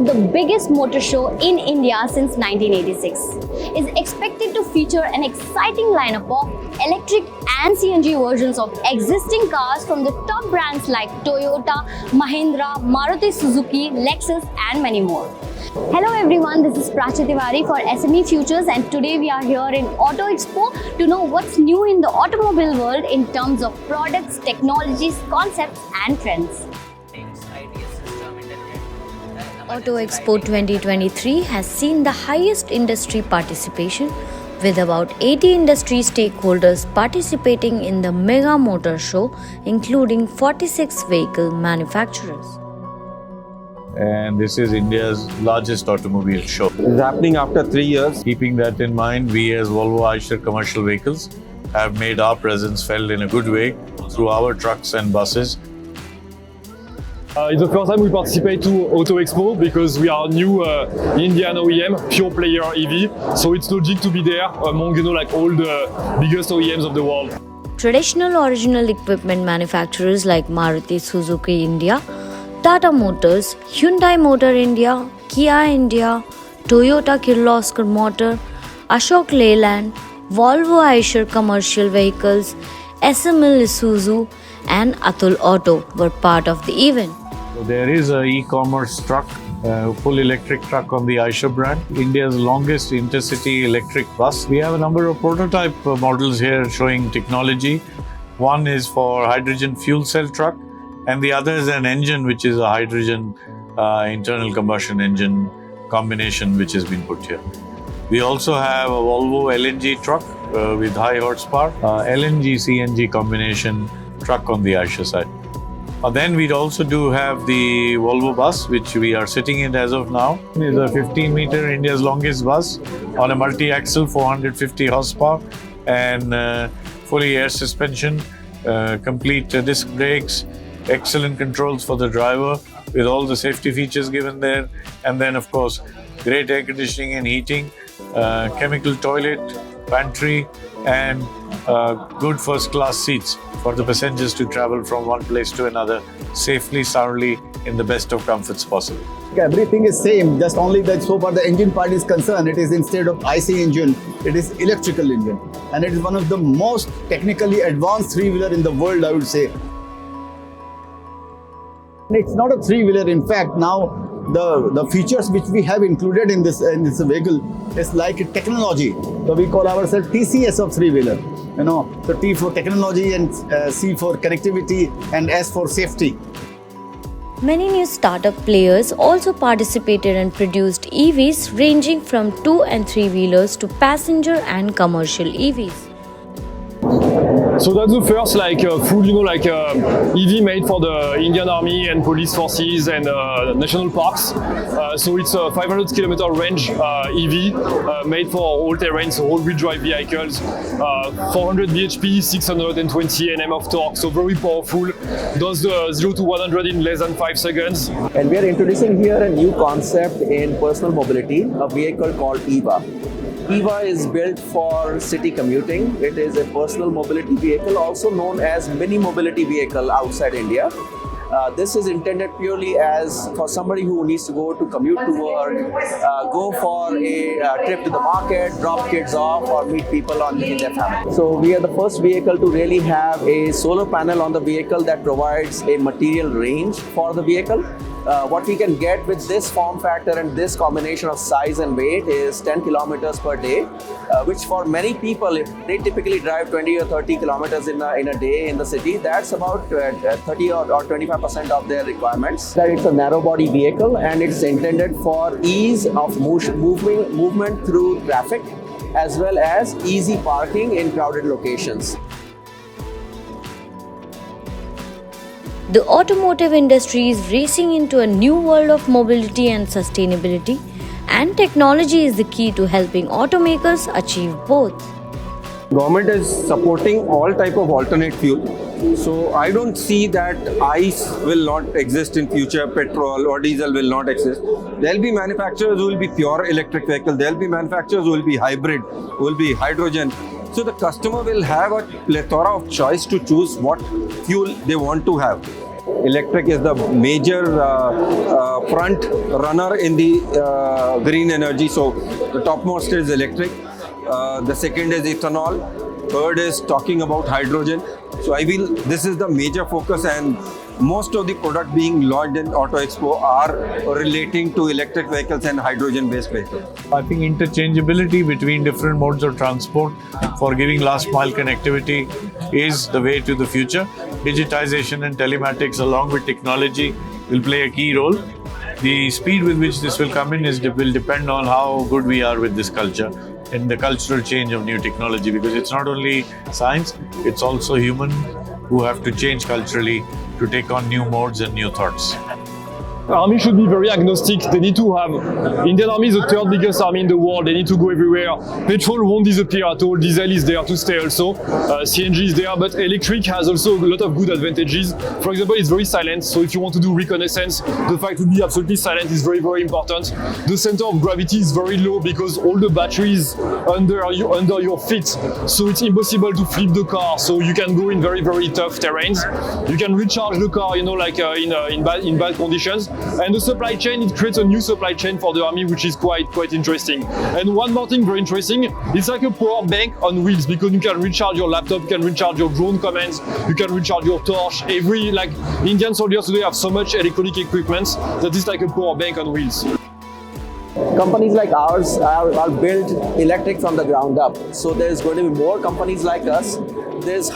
of the biggest motor show in India since 1986, is expected to feature an exciting lineup of electric and CNG versions of existing cars from the top brands like Toyota, Mahindra, Maruti Suzuki, Lexus and many more. Hello everyone, this is Prachi Tiwari for SME Futures, and today we are here in Auto Expo to know what's new in the automobile world in terms of products, technologies, concepts and trends. Auto Expo 2023 has seen the highest industry participation, with about 80 industry stakeholders participating in the mega motor show, including 46 vehicle manufacturers. And this is India's largest automobile show. It's happening after 3 years. Keeping that in mind, we as Volvo Eicher Commercial Vehicles have made our presence felt in a good way through our trucks and buses. It's the first time we participate to Auto Expo because we are new Indian OEM, pure player EV. So it's logic to be there among like all the biggest OEMs of the world. Traditional original equipment manufacturers like Maruti Suzuki India, Tata Motors, Hyundai Motor India, Kia India, Toyota Kirloskar Motor, Ashok Leyland, Volvo Eicher Commercial Vehicles, SML Isuzu and Atul Auto were part of the event. So there is an e-commerce truck, full electric truck on the Eicher brand, India's longest intercity electric bus. We have a number of prototype models here showing technology. One is for hydrogen fuel cell truck, and the other is an engine which is a hydrogen internal combustion engine combination which has been put here. We also have a Volvo LNG truck with high horsepower, LNG CNG combination truck on the Eicher side. Then we also do have the Volvo bus, which we are sitting in as of now. It's a 15-meter India's longest bus on a multi-axle, 450 horsepower, and fully air suspension, complete disc brakes, excellent controls for the driver with all the safety features given there, and then of course great air conditioning and heating, chemical toilet, pantry, and good first-class seats for the passengers to travel from one place to another safely, soundly, in the best of comforts possible. Everything is same, just only that so far the engine part is concerned, it is instead of IC engine, it is electrical engine. And it is one of the most technically advanced three-wheeler in the world, I would say. It's not a three-wheeler, in fact, now the features which we have included in this vehicle is like technology. So we call ourselves TCS of three-wheeler. You know, so T for technology and C for connectivity and S for safety. Many new startup players also participated and produced EVs ranging from 2 and 3 wheelers to passenger and commercial EVs. So that's the first full, EV made for the Indian Army and police forces and national parks. So it's a 500 kilometer range EV made for all terrains, so all-wheel drive vehicles, 400 bhp, 620 Nm of torque, so very powerful. Does the 0 to 100 in less than 5 seconds. And we are introducing here a new concept in personal mobility, a vehicle called EVA. EVA is built for city commuting. It is a personal mobility vehicle, also known as mini mobility vehicle outside India. This is intended purely as for somebody who needs to go to commute to work, go for a trip to the market, drop kids off, or meet people in their family. So we are the first vehicle to really have a solar panel on the vehicle that provides a material range for the vehicle. What we can get with this form factor and this combination of size and weight is 10 kilometers per day, which for many people, if they typically drive 20 or 30 kilometers in a day in the city, that's about 30 or 25% of their requirements. It's a narrow body vehicle and it's intended for ease of movement through traffic as well as easy parking in crowded locations. The automotive industry is racing into a new world of mobility and sustainability, and technology is the key to helping automakers achieve both. Government is supporting all type of alternate fuel. So I don't see that ICE will not exist in future, petrol or diesel will not exist. There will be manufacturers who will be pure electric vehicle. There will be manufacturers who will be hybrid, who will be hydrogen. So the customer will have a plethora of choice to choose what fuel they want to have. Electric is the major front runner in the green energy. So the topmost is electric. The second is ethanol. Third is talking about hydrogen. So I feel this is the major focus, and most of the product being launched in Auto Expo are relating to electric vehicles and hydrogen-based vehicles. I think interchangeability between different modes of transport for giving last mile connectivity is the way to the future. Digitization and telematics along with technology will play a key role. The speed with which this will come in will depend on how good we are with this culture and the cultural change of new technology, because it's not only science, it's also human who have to change culturally to take on new modes and new thoughts. Army should be very agnostic. They need to have, Indian Army is the third biggest army in the world. They need to go everywhere. Petrol won't disappear at all. Diesel is there to stay also. CNG is there, but electric has also a lot of good advantages. For example, it's very silent. So if you want to do reconnaissance, the fact to be absolutely silent is very, very important. The center of gravity is very low because all the batteries under your feet. So it's impossible to flip the car. So you can go in very, very tough terrains. You can recharge the car, like in bad conditions. And the supply chain, it creates a new supply chain for the army, which is quite interesting. And one more thing very interesting, it's like a power bank on wheels, because you can recharge your laptop, you can recharge your drone commands, you can recharge your torch. Indian soldiers today have so much electronic equipment that it's like a power bank on wheels. Companies like ours are built electric from the ground up. So there's going to be more companies like us. There's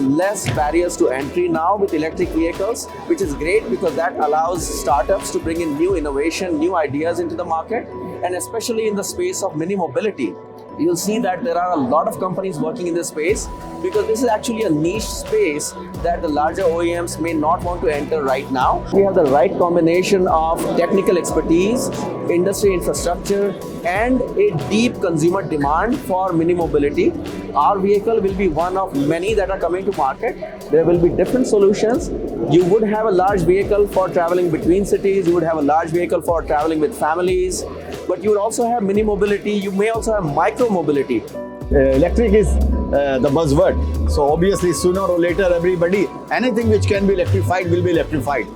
less barriers to entry now with electric vehicles, which is great because that allows startups to bring in new innovation, new ideas into the market, and especially in the space of mini mobility. You'll see that there are a lot of companies working in this space because this is actually a niche space that the larger OEMs may not want to enter right now. We have the right combination of technical expertise, industry infrastructure, and a deep consumer demand for mini mobility. Our vehicle will be one of many that are coming to market. There will be different solutions. You would have a large vehicle for traveling between cities. You would have a large vehicle for traveling with families. But you would also have mini mobility. You may also have micro mobility. Electric is the buzzword. So obviously sooner or later anything which can be electrified will be electrified.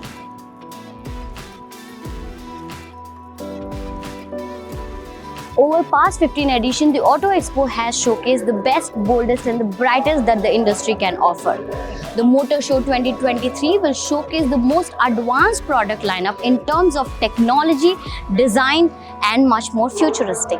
Over past 15 editions, the Auto Expo has showcased the best, boldest and the brightest that the industry can offer. The Motor Show 2023 will showcase the most advanced product lineup in terms of technology, design and much more futuristic.